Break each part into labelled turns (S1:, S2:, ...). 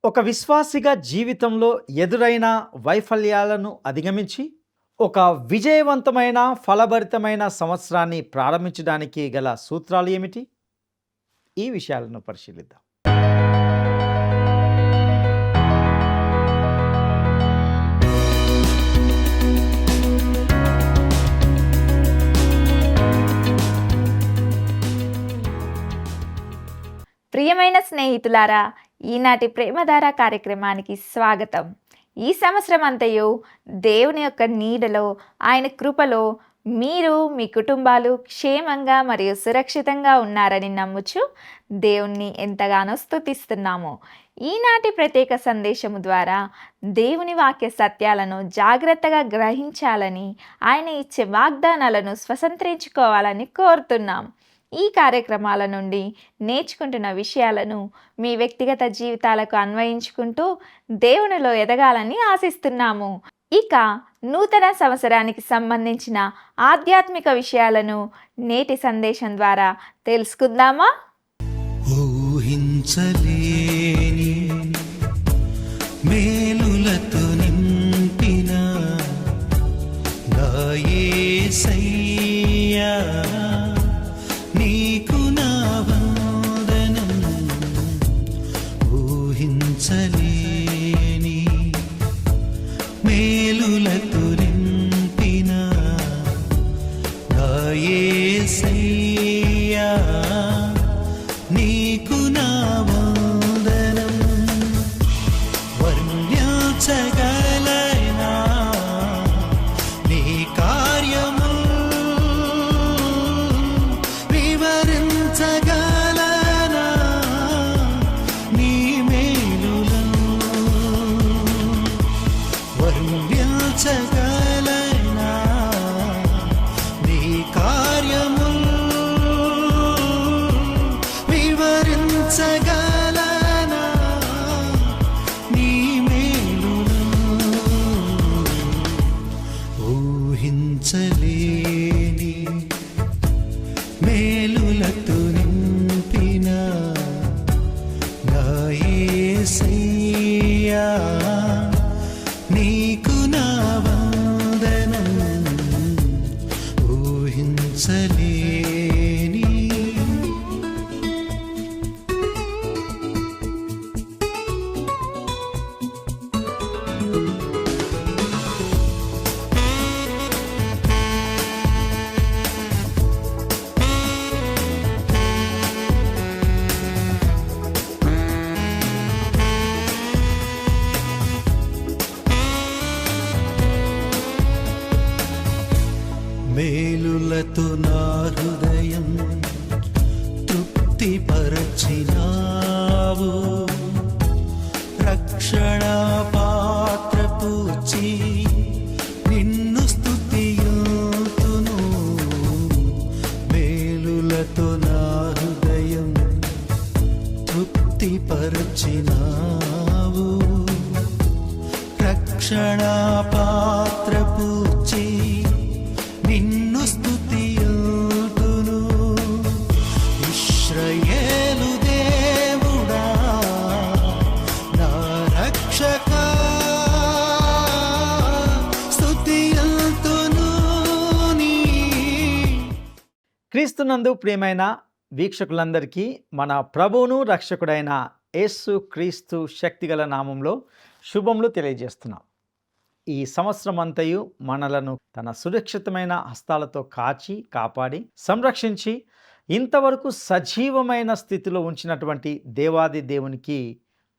S1: ఒక విశ్వాసిగా జీవితంలో ఎదురైన వైఫల్యాలను అధిగమించి, ఒక విజయవంతమైన, ఫలభరితమైన సంవత్సరాన్ని ప్రారంభించడానికి గల సూత్రాలు ఏమిటి? ఈ విషయాలను పరిశీలిద్దాం.
S2: ప్రియమైన స్నేహితులారా, ఈనాటి ప్రేమధార కార్యక్రమానికి స్వాగతం. ఈ సంవత్సరం అంతయు దేవుని యొక్క నీడలో, ఆయన కృపలో మీరు మీ కుటుంబాలు క్షేమంగా మరియు సురక్షితంగా ఉన్నారని నమ్ముచు దేవుణ్ణి ఎంతగానో స్తుతిస్తున్నాము. ఈనాటి ప్రత్యేక సందేశము ద్వారా దేవుని వాక్య సత్యాలను జాగ్రత్తగా గ్రహించాలని, ఆయన ఇచ్చే వాగ్దానాలను స్వతంత్రించుకోవాలని కోరుతున్నాం. ఈ కార్యక్రమాల నుండి నేర్చుకుంటున్న విషయాలను మీ వ్యక్తిగత జీవితాలకు అన్వయించుకుంటూ దేవునిలో ఎదగాలని ఆశిస్తున్నాము. ఇక నూతన సంవత్సరానికి సంబంధించిన ఆధ్యాత్మిక విషయాలను నేటి సందేశం ద్వారా తెలుసుకుందామా?
S3: ఊహించలేని మేలులతో నింపిన నా యేసయ్యా, నీకు నా వందనం. ఊహించలేని మేలులతో నింపిన నా యేసయ్యా, నీకు నా వందనం. వర్ణించగలనా నీ కార్యము, వివరించగలనా నీ మేలులను. వర్ణించగలనా నీ కార్యము, వివరించగలనా నీ మేలులను. ఊహించలేని మేలులతో నింపిన నా యేసయ్యా, నీకు నా వందనం. ఊహించలేని మేలులతో నా హృదయం తృప్తిపరచినావు. రక్షణ పాత్ర పూచి నిన్ను స్తుతియుతును. మేలులతో నా హృదయం తృప్తిపరచినావు. రక్షణ పాత్ర పూచి నిన్ను స్తుతియుతును. ఇశ్రాయేలు దేవుడా, నా రక్షకా, స్తుతియుతును నీ.
S1: క్రీస్తునందు ప్రియమైన వీక్షకులందరికీ మన ప్రభువును రక్షకుడైన యేసు క్రీస్తు శక్తిగల నామంలో శుభములు తెలియజేస్తున్నాం. ఈ సంవత్సరం అంతయు మనలను తన సురక్షితమైన హస్తాలతో కాచి కాపాడి సంరక్షించి ఇంతవరకు సజీవమైన స్థితిలో ఉంచినటువంటి దేవాది దేవునికి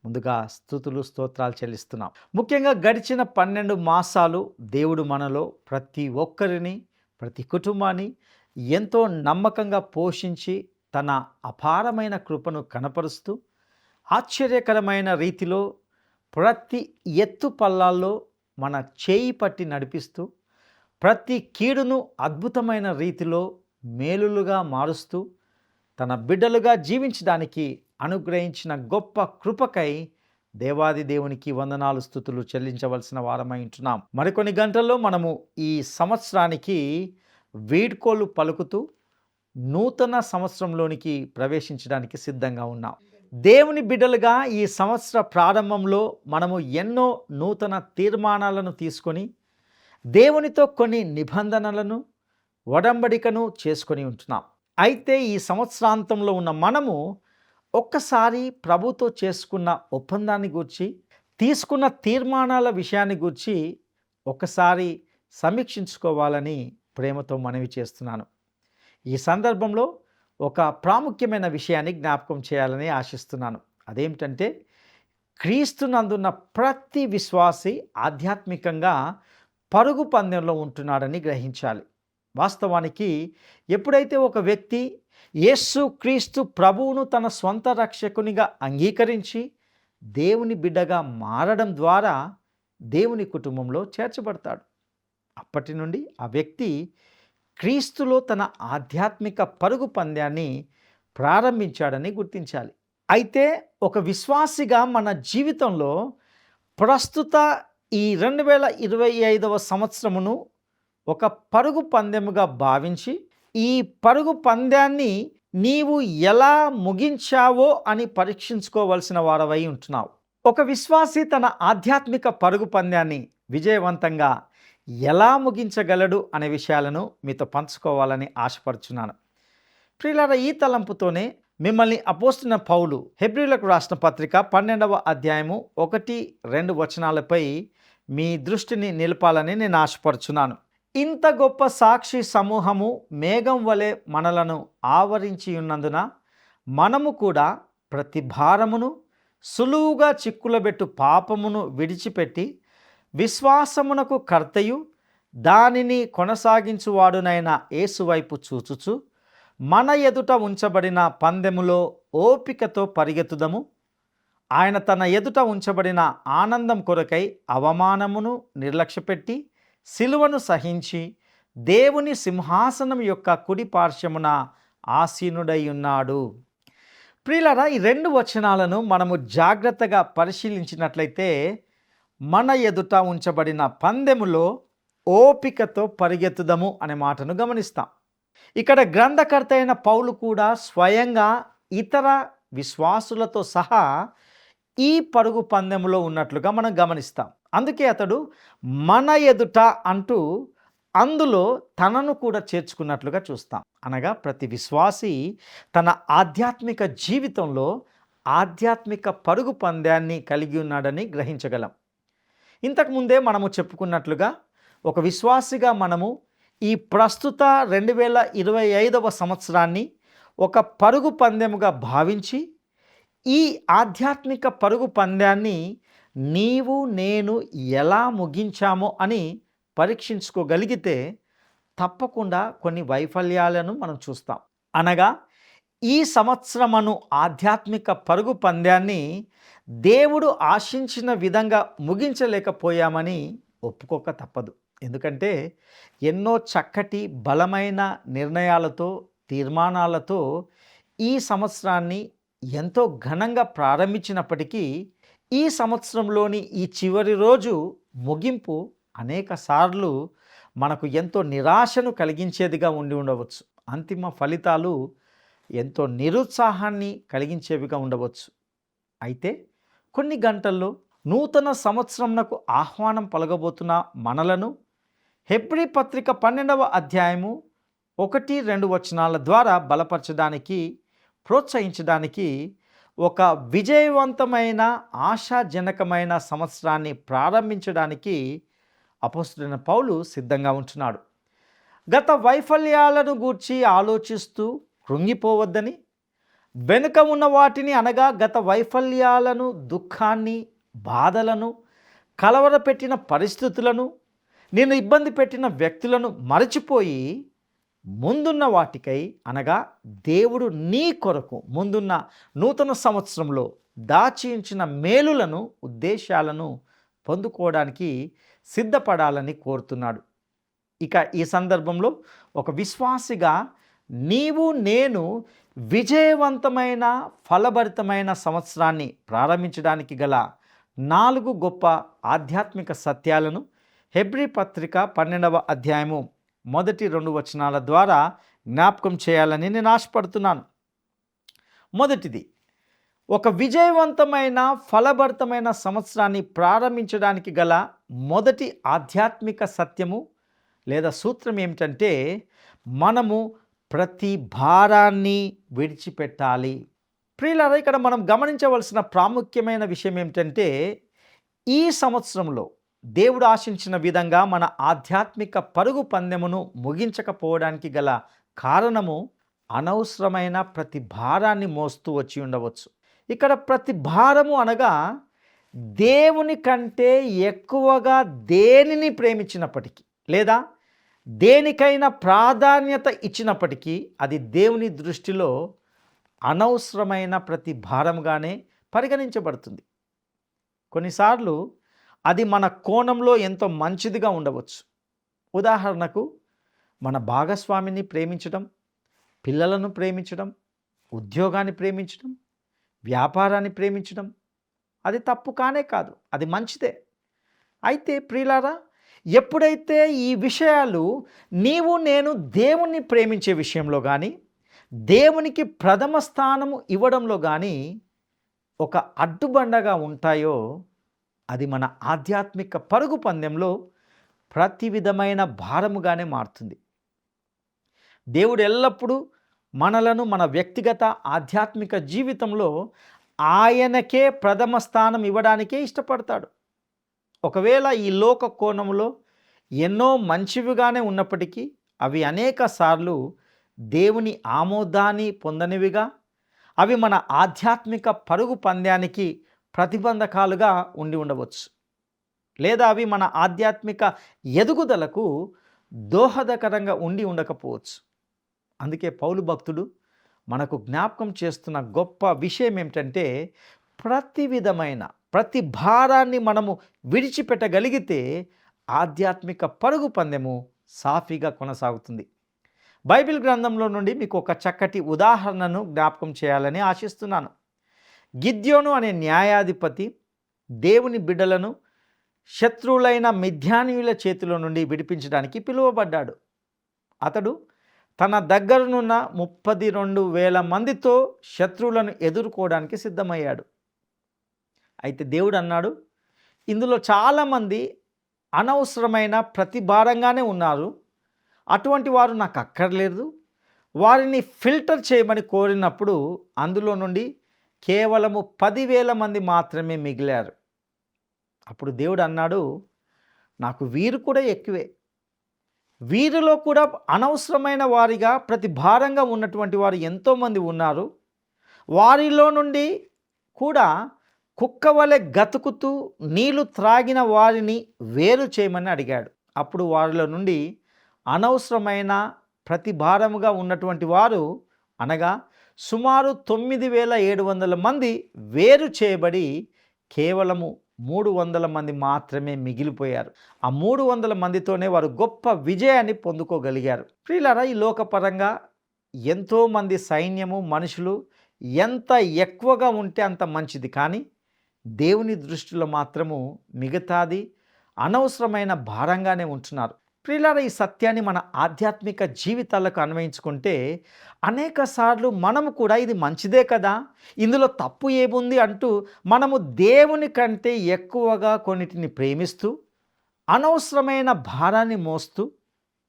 S1: ముందుగా స్తుతులు స్తోత్రాలు చెల్లిస్తున్నాం. ముఖ్యంగా గడిచిన 12 మాసాలు దేవుడు మనలో ప్రతి ఒక్కరిని, ప్రతి కుటుంబాన్ని ఎంతో నమ్మకంగా పోషించి తన అపారమైన కృపను కనపరుస్తూ ఆశ్చర్యకరమైన రీతిలో ప్రతి ఎత్తు పల్లాల్లో మన చేయి పట్టి నడిపిస్తూ ప్రతి కీడును అద్భుతమైన రీతిలో మేలులుగా మారుస్తూ తన బిడ్డలుగా జీవించడానికి అనుగ్రహించిన గొప్ప కృపకై దేవాది దేవునికి వందనాలు స్తుతులు చెల్లించవలసిన వారమై ఉంటున్నాం. మరికొన్ని గంటల్లో మనము ఈ సంవత్సరానికి వీడ్కోలు పలుకుతూ నూతన సంవత్సరంలోనికి ప్రవేశించడానికి సిద్ధంగా ఉన్నాం. దేవుని బిడ్డలుగా ఈ సంవత్సర ప్రారంభంలో మనము ఎన్నో నూతన తీర్మానాలను తీసుకొని దేవునితో కొన్ని నిబంధనలను ఒడంబడికను చేసుకొని ఉంటున్నాం. అయితే ఈ సంవత్సరాంతంలో ఉన్న మనము ఒక్కసారి ప్రభుతో చేసుకున్న ఒప్పందాన్ని గూర్చి, తీసుకున్న తీర్మానాల విషయాన్ని గూర్చి ఒకసారి సమీక్షించుకోవాలని ప్రేమతో మనవి చేస్తున్నాను. ఈ సందర్భంలో ఒక ప్రాముఖ్యమైన విషయాన్ని జ్ఞాపకం చేయాలని ఆశిస్తున్నాను. అదేమిటంటే, క్రీస్తునందున్న ప్రతి విశ్వాసి ఆధ్యాత్మికంగా పరుగు పందెంలో ఉంటున్నాడని గ్రహించాలి. వాస్తవానికి ఎప్పుడైతే ఒక వ్యక్తి యేసు క్రీస్తు ప్రభువును తన స్వంత రక్షకునిగా అంగీకరించి దేవుని బిడ్డగా మారడం ద్వారా దేవుని కుటుంబంలో చేర్చబడతాడు. అప్పటి నుండి ఆ వ్యక్తి క్రీస్తులో తన ఆధ్యాత్మిక పరుగు పందాన్ని ప్రారంభించాడని గుర్తించాలి. అయితే ఒక విశ్వాసిగా మన జీవితంలో ప్రస్తుత ఈ 2025వ సంవత్సరమును ఒక పరుగు పందెముగా భావించి, ఈ పరుగు పందాన్ని నీవు ఎలా ముగించావో అని పరీక్షించుకోవలసిన వారవై ఉంటున్నావు. ఒక విశ్వాసి తన ఆధ్యాత్మిక పరుగు పందాన్ని విజయవంతంగా ఎలా ముగించగలడు అనే విషయాలను మీతో పంచుకోవాలని ఆశపడుచున్నాను. ప్రియులారా, ఈ తలంపుతోనే మిమ్మల్ని అపోస్తలుడైన పౌలు హెబ్రీయులకు రాసిన పత్రిక 12వ అధ్యాయము 1-2 వచనాలపై మీ దృష్టిని నిలపాలని నేను ఆశపడుచున్నాను. ఇంత గొప్ప సాక్షి సమూహము మేఘం వలె మనలను ఆవరించి ఉన్నందున మనము కూడా ప్రతి భారమును, సులువుగా చిక్కులబెట్టు పాపమును విడిచిపెట్టి విశ్వాసమునకు కర్తయు దానిని కొనసాగించువాడునైన యేసు వైపు చూచుచు మన ఎదుట ఉంచబడిన పందెములో ఓపికతో పరిగెత్తుదము. ఆయన తన ఎదుట ఉంచబడిన ఆనందం కొరకై అవమానమును నిర్లక్ష్యపెట్టి సిలువను సహించి దేవుని సింహాసనం యొక్క కుడి పార్శ్వమున ఆసీనుడై ఉన్నాడు. ప్రియులారా, ఈ 2 వచనాలను మనము జాగ్రత్తగా పరిశీలించినట్లయితే మన ఎదుట ఉంచబడిన పందెములో ఓపికతో పరిగెత్తుదము అనే మాటను గమనిస్తాం. ఇక్కడ గ్రంథకర్త అయిన పౌలు కూడా స్వయంగా ఇతర విశ్వాసులతో సహా ఈ పరుగు పందెములో ఉన్నట్లుగా మనం గమనిస్తాం. అందుకే అతడు మన ఎదుట అంటూ అందులో తనను కూడా చేర్చుకున్నట్లుగా చూస్తాం. అనగా ప్రతి విశ్వాసి తన ఆధ్యాత్మిక జీవితంలో ఆధ్యాత్మిక పరుగు పందాన్ని కలిగి ఉన్నాడని గ్రహించగలం. ఇంతకుముందే మనము చెప్పుకున్నట్లుగా ఒక విశ్వాసిగా మనము ఈ ప్రస్తుత 2025వ సంవత్సరాన్ని ఒక పరుగు పందెముగా భావించి ఈ ఆధ్యాత్మిక పరుగు పందాన్ని నీవు నేను ఎలా ముగించామో అని పరీక్షించుకోగలిగితే తప్పకుండా కొన్ని వైఫల్యాలను మనం చూస్తాం. అనగా ఈ సంవత్సరమును ఆధ్యాత్మిక పరుగు పందాన్ని దేవుడు ఆశించిన విధంగా ముగించలేకపోయామని ఒప్పుకోక తప్పదు. ఎందుకంటే ఎన్నో చక్కటి బలమైన నిర్ణయాలతో, తీర్మానాలతో ఈ సంవత్సరాన్ని ఎంతో ఘనంగా ప్రారంభించినప్పటికీ ఈ సంవత్సరంలోని ఈ చివరి రోజు ముగింపు అనేక సార్లు మనకు ఎంతో నిరాశను కలిగించేదిగా ఉండి ఉండవచ్చు. అంతిమ ఫలితాలు ఎంతో నిరుత్సాహాన్ని కలిగించేవిగా ఉండవచ్చు. అయితే కొన్ని గంటల్లో నూతన సంవత్సరంనకు ఆహ్వానం పలకబోతున్న మనలను హెబ్రీ పత్రిక 12వ అధ్యాయము 1-2 వచనాల ద్వారా బలపరచడానికి, ప్రోత్సహించడానికి ఒక విజయవంతమైన ఆశాజనకమైన సంవత్సరాన్ని ప్రారంభించడానికి అపోస్తలుడైన పౌలు సిద్ధంగా ఉంటున్నాడు. గత వైఫల్యాలను గూర్చి ఆలోచిస్తూ కృంగిపోవద్దని, వెనుక ఉన్న వాటిని అనగా గత వైఫల్యాలను, దుఃఖాన్ని, బాధలను, కలవరపెట్టిన పరిస్థితులను, నిన్ను ఇబ్బంది పెట్టిన వ్యక్తులను మరచిపోయి ముందున్న వాటికై అనగా దేవుడు నీ కొరకు ముందున్న నూతన సంవత్సరంలో దాచి ఉంచిన మేలులను, ఉద్దేశాలను పొందుకోవడానికి సిద్ధపడాలని కోరుతున్నాడు. ఇక ఈ సందర్భంలో ఒక విశ్వాసిగా నీవు నేను విజయవంతమైన ఫలభరితమైన సంవత్సరాన్ని ప్రారంభించడానికి గల 4 గొప్ప ఆధ్యాత్మిక సత్యాలను హెబ్రీ పత్రిక 12వ అధ్యాయము 1-2 వచనాల ద్వారా జ్ఞాపకం చేయాలని నేను ఆశపడుతున్నాను. మొదటిది, ఒక విజయవంతమైన ఫలభరితమైన సంవత్సరాన్ని ప్రారంభించడానికి గల మొదటి ఆధ్యాత్మిక సత్యము లేదా సూత్రం ఏమిటంటే మనము ప్రతి భారాన్ని విడిచిపెట్టాలి. ప్రియులారా, ఇక్కడ మనం గమనించవలసిన ప్రాముఖ్యమైన విషయం ఏమిటంటే ఈ సంవత్సరంలో దేవుడు ఆశించిన విధంగా మన ఆధ్యాత్మిక పరుగు పందెమును ముగించకపోవడానికి గల కారణము అనవసరమైన ప్రతి భారాన్ని మోస్తూ వచ్చి ఉండవచ్చు. ఇక్కడ ప్రతి భారము అనగా దేవుని కంటే ఎక్కువగా దేనిని ప్రేమించినప్పటికీ లేదా దేనికైనా ప్రాధాన్యత ఇచ్చినప్పటికీ అది దేవుని దృష్టిలో అనవసరమైన ప్రతి భారంగానే పరిగణించబడుతుంది. కొన్నిసార్లు అది మన కోణంలో ఎంతో మంచిదిగా ఉండవచ్చు. ఉదాహరణకు మన భాగస్వామిని ప్రేమించడం, పిల్లలను ప్రేమించడం, ఉద్యోగాన్ని ప్రేమించడం, వ్యాపారాన్ని ప్రేమించడం అది తప్పు కానే కాదు, అది మంచిదే. అయితే ప్రియులారా, ఎప్పుడైతే ఈ విషయాలు నీవు నేను దేవుణ్ణి ప్రేమించే విషయంలో కానీ దేవునికి ప్రథమ స్థానము ఇవ్వడంలో కానీ ఒక అడ్డుబండగా ఉంటాయో అది మన ఆధ్యాత్మిక పరుగు పందెంలో ప్రతి విధమైన భారముగానే మారుతుంది. దేవుడు ఎల్లప్పుడూ మనలను మన వ్యక్తిగత ఆధ్యాత్మిక జీవితంలో ఆయనకే ప్రథమ స్థానం ఇవ్వడానికే ఇష్టపడతాడు. ఒకవేళ ఈ లోక కోణంలో ఎన్నో మంచివిగానే ఉన్నప్పటికీ అవి అనేక సార్లు దేవుని ఆమోదాన్ని పొందనివిగా, అవి మన ఆధ్యాత్మిక పరుగు పంద్యానికి ప్రతిబంధకాలుగా ఉండి ఉండవచ్చు, లేదా అవి మన ఆధ్యాత్మిక ఎదుగుదలకు దోహదకరంగా ఉండి ఉండకపోవచ్చు. అందుకే పౌలు భక్తుడు మనకు జ్ఞాపకం చేస్తున్న గొప్ప విషయం ఏమిటంటే ప్రతి భారాన్ని మనము విడిచిపెట్టగలిగితే ఆధ్యాత్మిక పరుగు పందెము సాఫీగా కొనసాగుతుంది. బైబిల్ గ్రంథంలో నుండి మీకు ఒక చక్కటి ఉదాహరణను జ్ఞాపకం చేయాలని ఆశిస్తున్నాను. గిద్యోను అనే న్యాయాధిపతి దేవుని బిడ్డలను శత్రువులైన మిద్యానీయుల చేతిలో నుండి విడిపించడానికి పిలువబడ్డాడు. అతడు తన దగ్గరనున్న 32,000 మందితో శత్రువులను ఎదుర్కోవడానికి సిద్ధమయ్యాడు. అయితే దేవుడు అన్నాడు, ఇందులో చాలామంది అనవసరమైన ప్రతిభారంగానే ఉన్నారు, అటువంటి వారు నాకు అక్కర్లేదు, వారిని ఫిల్టర్ చేయమని కోరినప్పుడు అందులో నుండి కేవలము 10,000 మంది మాత్రమే మిగిలారు. అప్పుడు దేవుడు అన్నాడు, నాకు వీరు కూడా ఎక్కువే, వీరిలో కూడా అనవసరమైన వారిగా ప్రతి భారంగా ఉన్నటువంటి వారు ఎంతోమంది ఉన్నారు, వారిలో నుండి కూడా కుక్క వలె గతుకుతూ నీళ్లు త్రాగిన వారిని వేరు చేయమని అడిగాడు. అప్పుడు వారిలో నుండి అనవసరమైన ప్రతి భారముగా ఉన్నటువంటి వారు అనగా సుమారు 9,700 మంది వేరు చేయబడి కేవలము 300 మంది మాత్రమే మిగిలిపోయారు. ఆ 300 మందితోనే వారు గొప్ప విజయాన్ని పొందుకోగలిగారు. ప్రియులారా, ఈ లోకపరంగా ఎంతోమంది సైన్యము మనుషులు ఎంత ఎక్కువగా ఉంటే అంత మంచిది, కానీ దేవుని దృష్టిలో మాత్రము మిగతాది అనవసరమైన భారంగానే ఉంటున్నారు. ప్రియులారా, ఈ సత్యాన్ని మన ఆధ్యాత్మిక జీవితాలకు అన్వయించుకుంటే అనేక సార్లు మనము కూడా ఇది మంచిదే కదా, ఇందులో తప్పు ఏముంది అంటూ మనము దేవుని కంటే ఎక్కువగా కొన్నిటిని ప్రేమిస్తూ అనవసరమైన భారాన్ని మోస్తూ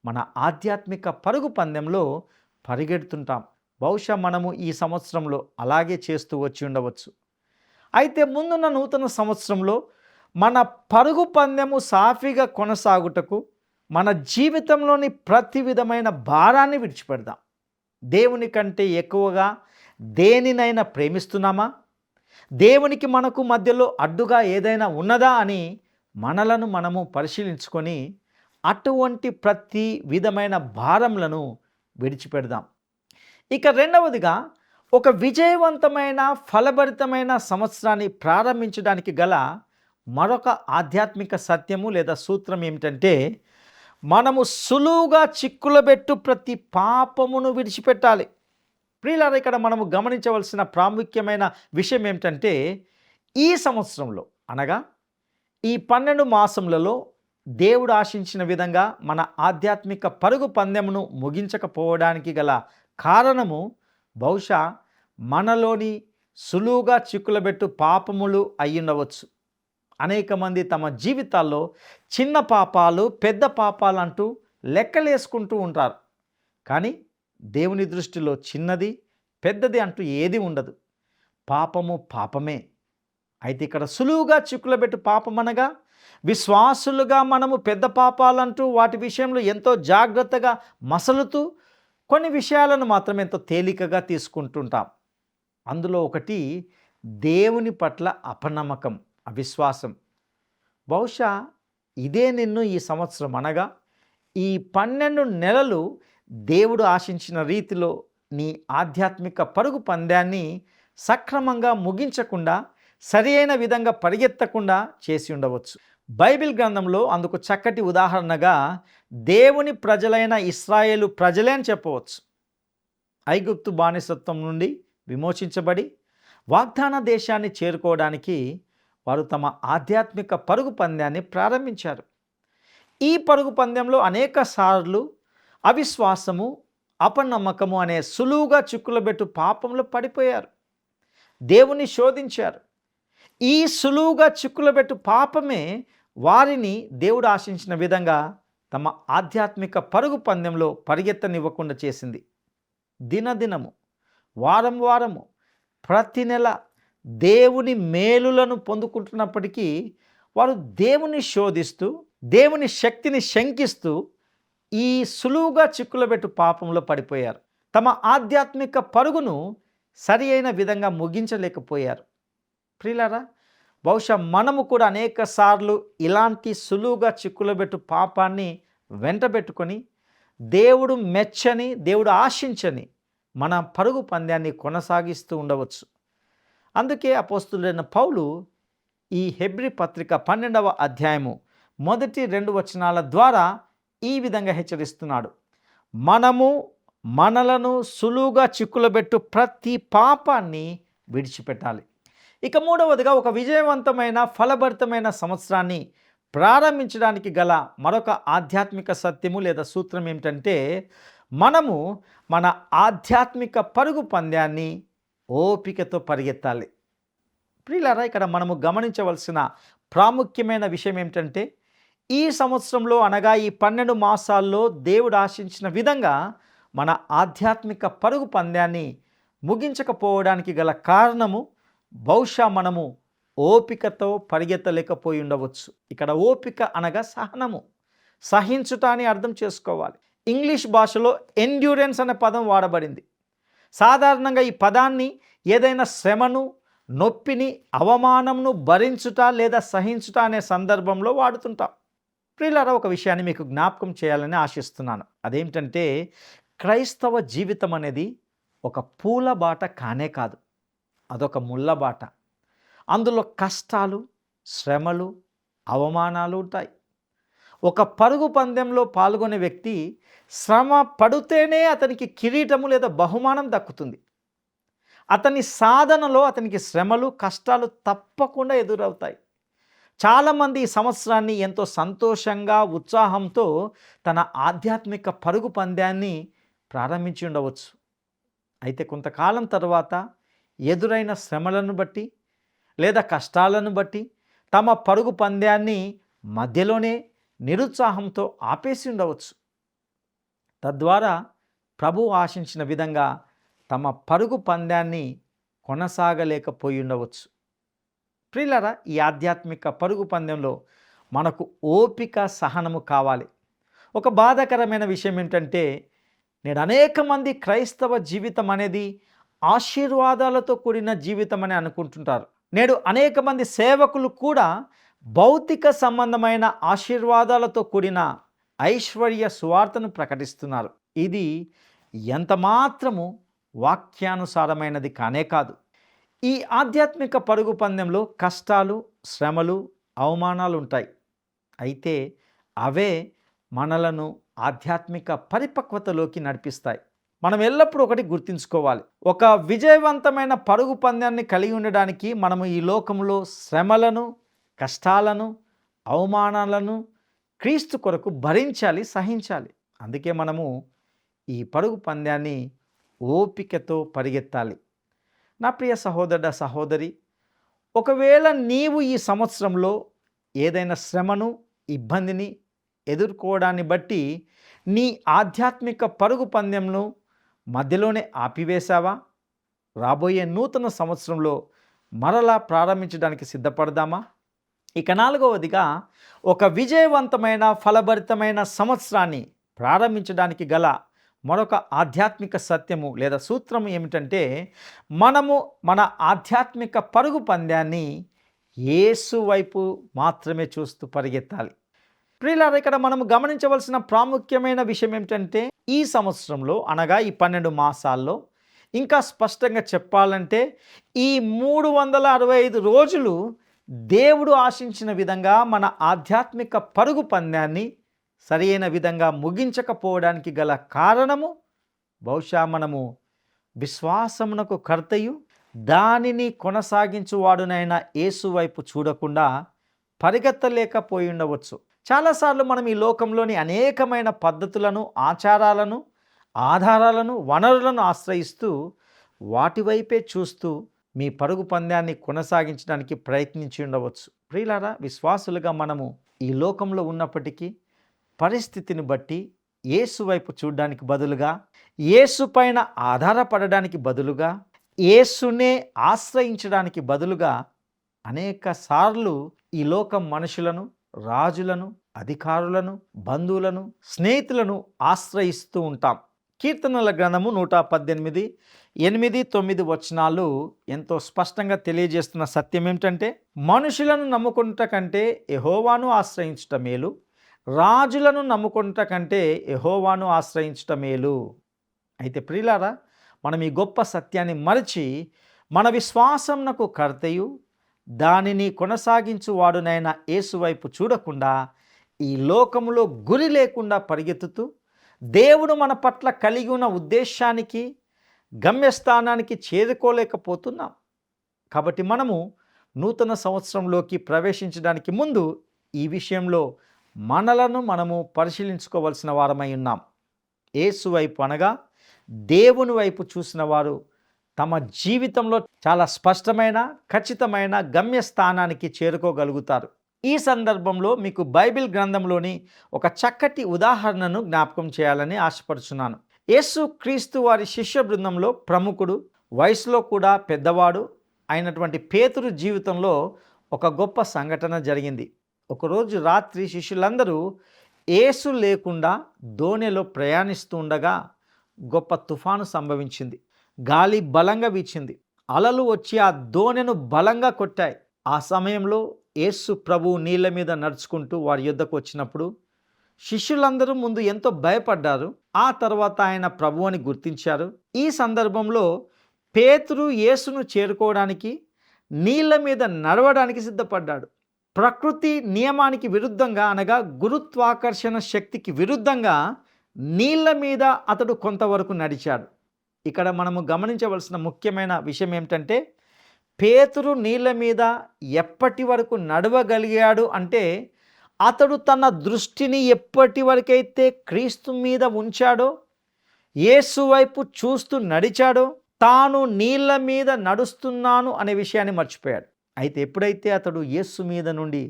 S1: మన ఆధ్యాత్మిక పరుగు పందెంలో పరిగెడుతుంటాం. బహుశా మనము ఈ సంవత్సరంలో అలాగే చేస్తూ వచ్చి ఉండవచ్చు. అయితే ముందున్న నూతన సంవత్సరంలో మన పరుగు పందెము సాఫీగా కొనసాగుటకు మన జీవితంలోని ప్రతి విధమైన భారాన్ని విడిచిపెడదాం. దేవుని కంటే ఎక్కువగా దేనినైనా ప్రేమిస్తున్నామా, దేవునికి మనకు మధ్యలో అడ్డుగా ఏదైనా ఉన్నదా అని మనలను మనము పరిశీలించుకొని అటువంటి ప్రతి విధమైన భారములను విడిచిపెడదాం. ఇక రెండవదిగా, ఒక విజయవంతమైన ఫలభరితమైన సంవత్సరాన్ని ప్రారంభించడానికి గల మరొక ఆధ్యాత్మిక సత్యము లేదా సూత్రం ఏమిటంటే మనము సులువుగా చిక్కులబెట్టు ప్రతి పాపమును విడిచిపెట్టాలి. ప్రియులారా, ఇక్కడ మనము గమనించవలసిన ప్రాముఖ్యమైన విషయం ఏమిటంటే ఈ సంవత్సరంలో అనగా ఈ 12 మాసములలో దేవుడు ఆశించిన విధంగా మన ఆధ్యాత్మిక పరుగు పందెమును ముగించకపోవడానికి గల కారణము బహుశా మనలోని సులువుగా చిక్కులబెట్టు పాపములు అయ్యుండవచ్చు. అనేక మంది తమ జీవితాల్లో చిన్న పాపాలు, పెద్ద పాపాలు అంటూ లెక్కలేసుకుంటూ ఉంటారు. కానీ దేవుని దృష్టిలో చిన్నది, పెద్దది అంటూ ఏది ఉండదు. పాపము పాపమే. అయితే ఇక్కడ సులువుగా చిక్కులబెట్టు పాపం అనగా విశ్వాసులుగా మనము పెద్ద పాపాలంటూ వాటి విషయంలో ఎంతో జాగ్రత్తగా మసలుతూ కొన్ని విషయాలను మాత్రం ఎంతో తేలికగా తీసుకుంటుంటాం. అందులో ఒకటి దేవుని పట్ల అపనమ్మకం, అవిశ్వాసం. బహుశా ఇదే నిన్ను ఈ సంవత్సరం అనగా ఈ 12 నెలలు దేవుడు ఆశించిన రీతిలో నీ ఆధ్యాత్మిక పరుగు పందాన్ని సక్రమంగా ముగించకుండా, సరి అయిన విధంగా పరిగెత్తకుండా చేసి ఉండవచ్చు. బైబిల్ గ్రంథంలో అందుకు చక్కటి ఉదాహరణగా దేవుని ప్రజలైన ఇశ్రాయేలు ప్రజలే అని చెప్పవచ్చు. ఐగుప్తు బానిసత్వం నుండి విమోచించబడి వాగ్దాన దేశాన్ని చేరుకోవడానికి వారు తమ ఆధ్యాత్మిక పరుగు పందాన్ని ప్రారంభించారు. ఈ పరుగు పందెంలో అనేక సార్లు అవిశ్వాసము, అపనమ్మకము అనే సులువుగా చిక్కులబెట్టు పాపంలో పడిపోయారు. దేవుని శోధించారు. ఈ సులువుగా చిక్కులబెట్టు పాపమే వారిని దేవుడు ఆశించిన విధంగా తమ ఆధ్యాత్మిక పరుగు పందెంలో పరిగెత్తనివ్వకుండా చేసింది. దినదినము, వారం వారము, ప్రతి నెల దేవుని మేలులను పొందుకుంటున్నప్పటికీ వారు దేవుని శోధిస్తూ, దేవుని శక్తిని శంకిస్తూ ఈ సులువుగా చిక్కులబెట్టు పాపంలో పడిపోయారు. తమ ఆధ్యాత్మిక పరుగును సరి అయిన విధంగా ముగించలేకపోయారు. ప్రియులారా, బహుశా మనము కూడా అనేక సార్లు ఇలాంటి సులువుగా చిక్కులబెట్టు పాపాన్ని వెంటబెట్టుకొని దేవుడు మెచ్చని, దేవుడు ఆశించని మన పరుగు పందాన్ని కొనసాగిస్తూ ఉండవచ్చు. అందుకే అపోస్తులైన పౌలు ఈ హెబ్రీ పత్రిక 12వ అధ్యాయము మొదటి 2 వచనాల ద్వారా ఈ విధంగా హెచ్చరిస్తున్నాడు. మనము మనలను సులువుగా చిక్కులబెట్టు ప్రతి పాపాన్ని విడిచిపెట్టాలి. ఇక మూడవదిగా, ఒక విజయవంతమైన ఫలభరితమైన సంవత్సరాన్ని ప్రారంభించడానికి గల మరొక ఆధ్యాత్మిక సత్యము లేదా సూత్రం ఏమిటంటే, మనము మన ఆధ్యాత్మిక పరుగు పందాన్ని ఓపికతో పరిగెత్తాలి. ప్రియులారా, ఇక్కడ మనము గమనించవలసిన ప్రాముఖ్యమైన విషయం ఏమిటంటే, ఈ సంవత్సరంలో అనగా ఈ 12 మాసాల్లో దేవుడు ఆశించిన విధంగా మన ఆధ్యాత్మిక పరుగు పందాన్ని ముగించకపోవడానికి గల కారణము బహుశా మనము ఓపికతో పరిగెత్తలేకపోయి ఉండవచ్చు. ఇక్కడ ఓపిక అనగా సహనము, సహించుట అని అర్థం చేసుకోవాలి. ఇంగ్లీష్ భాషలో ఎండ్యూరెన్స్ అనే పదం వాడబడింది. సాధారణంగా ఈ పదాన్ని ఏదైనా శ్రమను, నొప్పిని, అవమానంను భరించుట లేదా సహించుట అనే సందర్భంలో వాడుతుంటాం. ప్రియులారా, ఒక విషయాన్ని మీకు జ్ఞాపకం చేయాలని ఆశిస్తున్నాను. అదేమిటంటే, క్రైస్తవ జీవితం అనేది ఒక పూల బాట కానే కాదు, అదొక ముళ్ళ బాట. అందులో కష్టాలు, శ్రమలు, అవమానాలు ఉంటాయి. ఒక పరుగు పందెంలో పాల్గొనే వ్యక్తి శ్రమ పడితేనే అతనికి కిరీటము లేదా బహుమానం దక్కుతుంది. అతని సాధనలో అతనికి శ్రమలు, కష్టాలు తప్పకుండా ఎదురవుతాయి. చాలామంది ఈ సంవత్సరాన్ని ఎంతో సంతోషంగా, ఉత్సాహంతో తన ఆధ్యాత్మిక పరుగు పందాన్ని ప్రారంభించి ఉండవచ్చు. అయితే కొంతకాలం తర్వాత ఎదురైన శ్రమలను బట్టి లేదా కష్టాలను బట్టి తమ పరుగు పందాన్ని మధ్యలోనే నిరుత్సాహంతో ఆపేసి ఉండవచ్చు. తద్వారా ప్రభువు ఆశించిన విధంగా తమ పరుగు పందాన్ని కొనసాగలేకపోయి ఉండవచ్చు. ప్రియులారా, ఈ ఆధ్యాత్మిక పరుగు పందెంలో మనకు ఓపిక, సహనము కావాలి. ఒక బాధాకరమైన విషయం ఏంటంటే, నేడు అనేక మంది క్రైస్తవ జీవితం అనేది ఆశీర్వాదాలతో కూడిన జీవితం అని అనుకుంటుంటారు. నేడు అనేక మంది సేవకులు కూడా భౌతిక సంబంధమైన ఆశీర్వాదాలతో కూడిన ఐశ్వర్య సువార్తను ప్రకటిస్తున్నారు. ఇది ఎంత మాత్రము వాక్యానుసారమైనది కానే కాదు. ఈ ఆధ్యాత్మిక పరుగు పందెంలో కష్టాలు, శ్రమలు, అవమానాలు ఉంటాయి. అయితే అవే మనలను ఆధ్యాత్మిక పరిపక్వతలోకి నడిపిస్తాయి. మనం ఎల్లప్పుడూ ఒకటి గుర్తుంచుకోవాలి. ఒక విజయవంతమైన పరుగు పందాన్ని కలిగి ఉండడానికి మనము ఈ లోకంలో శ్రమలను, కష్టాలను, అవమానాలను క్రీస్తు కొరకు భరించాలి, సహించాలి. అందుకే మనము ఈ పరుగు పందాన్ని ఓపికతో పరిగెత్తాలి. నా ప్రియ సహోదరుడ సహోదరి, ఒకవేళ నీవు ఈ సంవత్సరంలో ఏదైనా శ్రమను, ఇబ్బందిని ఎదుర్కోవడాన్ని బట్టి నీ ఆధ్యాత్మిక పరుగు పందెంను మధ్యలోనే ఆపివేశావా? రాబోయే నూతన సంవత్సరంలో మరలా ప్రారంభించడానికి సిద్ధపడదామా? ఇక 4వదిగా, ఒక విజయవంతమైన ఫలభరితమైన సంవత్సరాన్ని ప్రారంభించడానికి గల మరొక ఆధ్యాత్మిక సత్యము లేదా సూత్రం ఏమిటంటే, మనము మన ఆధ్యాత్మిక పరుగు పందాన్ని యేసు వైపు మాత్రమే చూస్తూ పరిగెత్తాలి. ప్రియులారా, ఇక్కడ మనము గమనించవలసిన ప్రాముఖ్యమైన విషయం ఏమిటంటే, ఈ సంవత్సరంలో అనగా ఈ 12 మాసాల్లో ఇంకా స్పష్టంగా చెప్పాలంటే ఈ 365 రోజులు దేవుడు ఆశించిన విధంగా మన ఆధ్యాత్మిక పరుగు పందాన్ని సరైన విధంగా ముగించకపోవడానికి గల కారణము బహుశా మనము విశ్వాసమునకు కర్తయు దానిని కొనసాగించువాడునైన యేసు వైపు చూడకుండా పరిగెత్తలేకపోయి ఉండవచ్చు. చాలాసార్లు మనం ఈ లోకంలోని అనేకమైన పద్ధతులను, ఆచారాలను, ఆధారాలను, వనరులను ఆశ్రయిస్తూ వాటి వైపే చూస్తూ మీ పరుగు పందాన్ని కొనసాగించడానికి ప్రయత్నించి ఉండవచ్చు. ప్రియులారా, విశ్వాసులుగా మనము ఈ లోకంలో ఉన్నప్పటికీ పరిస్థితిని బట్టి యేసు వైపు చూడడానికి బదులుగా, యేసు పైన ఆధారపడడానికి బదులుగా, యేసునే ఆశ్రయించడానికి బదులుగా అనేక సార్లు ఈ లోకం మనుషులను, రాజులను, అధికారులను, బంధువులను, స్నేహితులను ఆశ్రయిస్తూ ఉంటాం. కీర్తనల గ్రంథము 118, 8, 9 వచనాలు ఎంతో స్పష్టంగా తెలియజేస్తున్న సత్యం ఏమిటంటే, మనుషులను నమ్ముకుంట కంటే యెహోవాను ఆశ్రయించుట మేలు, రాజులను నమ్ముకుంట కంటే యెహోవాను ఆశ్రయించుట మేలు. అయితే ప్రియులారా, మనం ఈ గొప్ప సత్యాన్ని మరచి మన విశ్వాసమునకు కర్తయు దానిని కొనసాగించువాడునైన యేసు వైపు చూడకుండా ఈ లోకములో గురి లేకుండా పరిగెత్తుతూ దేవుడు మన పట్ల కలిగి ఉన్న ఉద్దేశానికి, గమ్యస్థానానికి చేరుకోలేకపోతున్నాం. కాబట్టి మనము నూతన సంవత్సరంలోకి ప్రవేశించడానికి ముందు ఈ విషయంలో మనలను మనము పరిశీలించుకోవలసిన వారమై ఉన్నాం. యేసు వైపు అనగా దేవుని వైపు చూసిన వారు తమ జీవితంలో చాలా స్పష్టమైన, ఖచ్చితమైన గమ్యస్థానానికి చేరుకోగలుగుతారు. ఈ సందర్భంలో మీకు బైబిల్ గ్రంథంలోని ఒక చక్కటి ఉదాహరణను జ్ఞాపకం చేయాలని ఆశపడుచున్నాను. యేసు క్రీస్తు వారి శిష్య బృందంలో ప్రముఖుడు, వయసులో కూడా పెద్దవాడు అయినటువంటి పేతురు జీవితంలో ఒక గొప్ప సంఘటన జరిగింది. ఒకరోజు రాత్రి శిష్యులందరూ యేసు లేకుండా దోణిలో ప్రయాణిస్తూ ఉండగా గొప్ప తుఫాను సంభవించింది. గాలి బలంగా వీచింది. అలలు వచ్చి ఆ దోణెను బలంగా కొట్టాయి. ఆ సమయంలో యేసు ప్రభువు నీళ్ళ మీద నడుచుకుంటూ వారి యొద్దకు వచ్చినప్పుడు శిష్యులందరూ ముందు ఎంతో భయపడ్డారు. ఆ తర్వాత ఆయన ప్రభువు అని గుర్తించారు. ఈ సందర్భంలో పేతురు యేసును చేరుకోవడానికి నీళ్ళ మీద నడవడానికి సిద్ధపడ్డాడు. ప్రకృతి నియమానికి విరుద్ధంగా అనగా గురుత్వాకర్షణ శక్తికి విరుద్ధంగా నీళ్ళ మీద అతడు కొంతవరకు నడిచాడు. ఇక్కడ మనము గమనించవలసిన ముఖ్యమైన విషయం ఏమిటంటే, పేతురు నీళ్ళ మీద ఎప్పటి వరకు నడవగలిగాడు అంటే, అతడు తన దృష్టిని ఎప్పటి వరకైతే క్రీస్తు మీద ఉంచాడో, యేసు వైపు చూస్తూ నడిచాడో, తాను నీళ్ళ మీద నడుస్తున్నాను అనే విషయాన్ని మర్చిపోయాడు. అయితే ఎప్పుడైతే అతడు యేసు మీద నుండి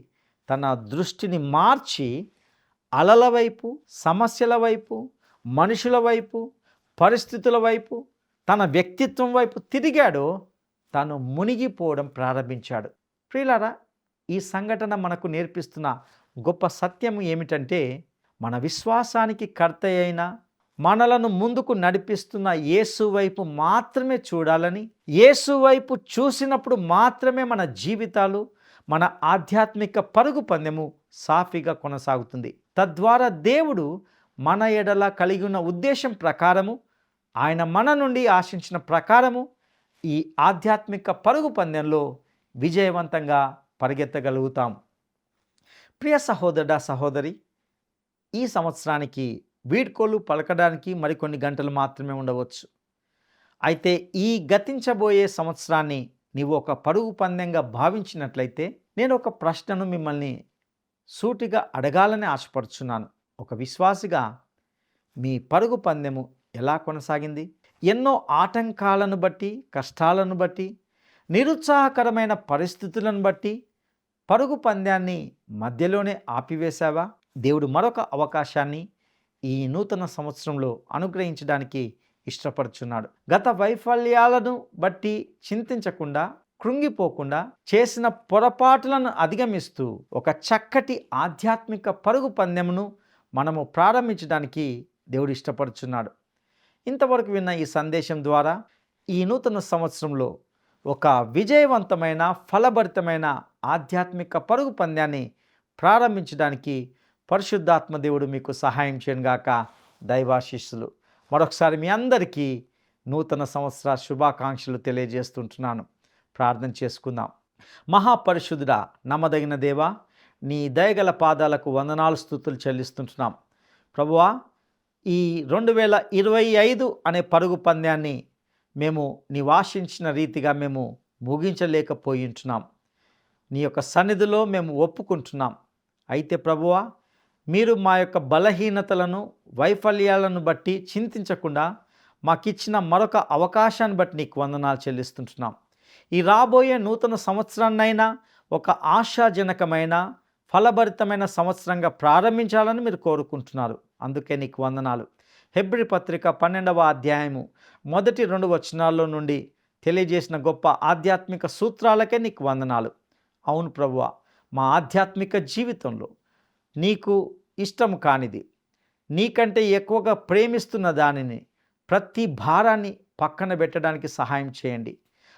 S1: తన దృష్టిని మార్చి అలల వైపు, సమస్యల వైపు, మనుషుల వైపు, పరిస్థితుల వైపు, తన వ్యక్తిత్వం వైపు తిరిగాడో తాను మునిగిపోవడం ప్రారంభించాడు. ప్రియులారా, ఈ సంఘటన మనకు నేర్పిస్తున్న గొప్ప సత్యం ఏమిటంటే, మన విశ్వాసానికి కర్త అయిన, మనలను ముందుకు నడిపిస్తున్న యేసు వైపు మాత్రమే చూడాలని, యేసు వైపు చూసినప్పుడు మాత్రమే మన జీవితాలు, మన ఆధ్యాత్మిక పరుగు పందెము సాఫీగా కొనసాగుతుంది. తద్వారా దేవుడు మన ఎడల కలిగి ఉన్న ఉద్దేశం ప్రకారము, ఆయన మన నుండి ఆశించిన ప్రకారము ఈ ఆధ్యాత్మిక పరుగు పందెంలో విజయవంతంగా పరిగెత్తగలుగుతాం. ప్రియ సహోదరుడా సహోదరి, ఈ సంవత్సరానికి వీడ్కోలు పలకడానికి మరికొన్ని గంటలు మాత్రమే ఉండవచ్చు. అయితే ఈ గతించబోయే సంవత్సరాన్ని నీవు ఒక పరుగు పందెంగా భావించినట్లయితే, నేను ఒక ప్రశ్నను మిమ్మల్ని సూటిగా అడగాలని ఆశపడుచున్నాను. ఒక విశ్వాసిగా మీ పరుగు పందెము ఎలా కొనసాగింది? ఎన్నో ఆటంకాలను బట్టి, కష్టాలను బట్టి, నిరుత్సాహకరమైన పరిస్థితులను బట్టి పరుగు పందాన్ని మధ్యలోనే ఆపివేశావా? దేవుడు మరొక అవకాశాన్ని ఈ నూతన సంవత్సరంలో అనుగ్రహించడానికి ఇష్టపడుచున్నాడు. గత వైఫల్యాలను బట్టి చింతించకుండా, కృంగిపోకుండా, చేసిన పొరపాట్లను అధిగమిస్తూ ఒక చక్కటి ఆధ్యాత్మిక పరుగు పందెమును మనము ప్రారంభించడానికి దేవుడు ఇష్టపడుచున్నాడు. ఇంతవరకు విన్న ఈ సందేశం ద్వారా ఈ నూతన సంవత్సరంలో ఒక విజయవంతమైన, ఫలభరితమైన ఆధ్యాత్మిక పరుగు పందాన్ని ప్రారంభించడానికి పరిశుద్ధాత్మ దేవుడు మీకు సహాయం చేయనుగాక. దైవాశీస్సులు. మరొకసారి మీ అందరికీ నూతన సంవత్సర శుభాకాంక్షలు తెలియజేస్తుంటున్నాను. ప్రార్థన చేసుకుందాం. మహాపరిశుద్ధుడా, నమ్మదగిన దేవా, నీ దయగల పాదాలకు వందనాలు, స్తుతులు చెల్లిస్తుంటున్నాం. ప్రభువా, ఈ 2025 అనే పరుగు పందాన్ని మేము నివాసించిన రీతిగా మేము ముగించలేకపోయి ఉంటున్నాం. నీ యొక్క సన్నిధిలో మేము ఒప్పుకుంటున్నాం. అయితే ప్రభువా, మీరు మా యొక్క బలహీనతలను, వైఫల్యాలను బట్టి చింతించకుండా మాకిచ్చిన మరొక అవకాశాన్ని బట్టి నీకు వందనాలు చెల్లిస్తుంటున్నాం. ఈ రాబోయే నూతన సంవత్సరాన్నైనా ఒక ఆశాజనకమైన, ఫలభరితమైన సంవత్సరంగా ప్రారంభించాలని మీరు కోరుకుంటున్నారు. అందుకే నీకు వందనాలు. హెబ్రీ పత్రిక 12వ అధ్యాయము 1-2 వచనాల్లో నుండి తెలియజేసిన గొప్ప ఆధ్యాత్మిక సూత్రాలకే నీకు వందనాలు. అవును ప్రభువా, మా ఆధ్యాత్మిక జీవితంలో నీకు ఇష్టం కానిది, నీకంటే ఎక్కువగా ప్రేమిస్తున్న దానిని, ప్రతి భారాన్ని పక్కన పెట్టడానికి సహాయం చేయండి.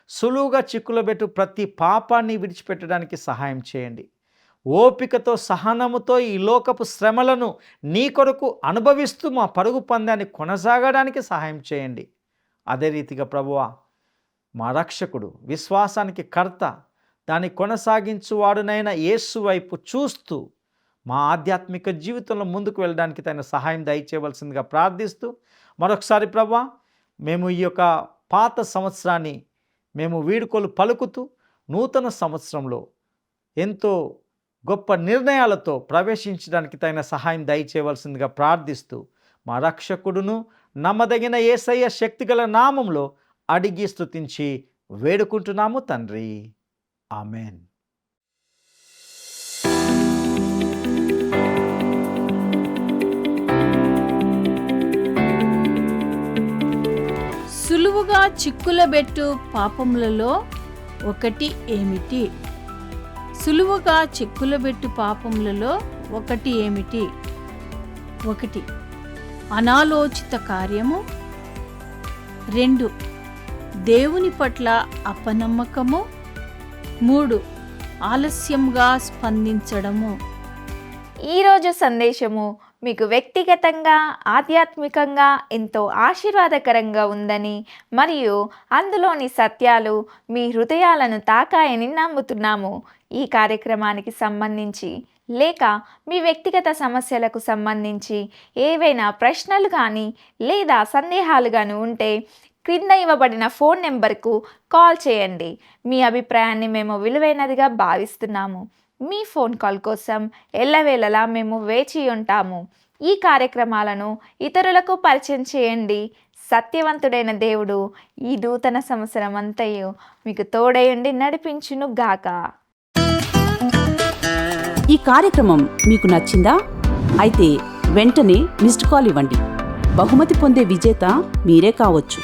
S1: సులువుగా చిక్కులబెట్టు ప్రతి పాపాన్ని విడిచిపెట్టడానికి సహాయం చేయండి. ఓపికతో, సహనముతో ఈ లోకపు శ్రమలను నీ కొరకు అనుభవిస్తూ మా పరుగు పందాన్ని కొనసాగడానికి సహాయం చేయండి. అదే రీతిగా ప్రభువా, మా రక్షకుడు, విశ్వాసానికి కర్త, దాన్ని కొనసాగించువాడునైన యేసు వైపు చూస్తూ మా ఆధ్యాత్మిక జీవితంలో ముందుకు వెళ్ళడానికి తన సహాయం దయచేయవలసిందిగా ప్రార్థిస్తూ, మరొకసారి ప్రభువా, మేము ఈ యొక్క పాత సంవత్సరాన్ని మేము వీడుకోలు పలుకుతూ నూతన సంవత్సరంలో ఎంతో గొప్ప నిర్ణయాలతో ప్రవేశించడానికి తగిన సహాయం దయచేయవలసిందిగా ప్రార్థిస్తూ, మా రక్షకుడును నమ్మదగిన యేసయ్య శక్తిగల నామంలో అడిగి స్తుతించి వేడుకుంటున్నాము తండ్రి. ఆమెన్.
S4: సులువుగా చిక్కులబెట్టు పాపములలో ఒకటి ఏమిటి? సులువుగా చిక్కులబెట్టు పాపములలో ఒకటి ఏమిటి? 1. అనాలోచిత కార్యము. 2. దేవుని పట్ల అపనమ్మకము. 3. ఆలస్యంగా స్పందించడము.
S2: ఈరోజు సందేశము మీకు వ్యక్తిగతంగా, ఆధ్యాత్మికంగా ఎంతో ఆశీర్వాదకరంగా ఉందని మరియు అందులోని సత్యాలు మీ హృదయాలను తాకాయని నమ్ముతున్నాము. ఈ కార్యక్రమానికి సంబంధించి లేక మీ వ్యక్తిగత సమస్యలకు సంబంధించి ఏవైనా ప్రశ్నలు కానీ లేదా సందేహాలు కానీ ఉంటే క్రింద ఇవ్వబడిన ఫోన్ నెంబర్కు కాల్ చేయండి. మీ అభిప్రాయాన్ని మేము విలువైనదిగా భావిస్తున్నాము. మీ ఫోన్ కాల్ కోసం ఎల్లవేళలా మేము వేచి ఉంటాము. ఈ కార్యక్రమాలను ఇతరులకు పరిచయం చేయండి. సత్యవంతుడైన దేవుడు ఈ నూతన సంవత్సరం అంతయు మీకు తోడయుండి నడిపించును గాక.
S5: ఈ కార్యక్రమం మీకు నచ్చిందా? అయితే వెంటనే మిస్డ్ కాల్ ఇవ్వండి. బహుమతి పొందే విజేత మీరే కావచ్చు.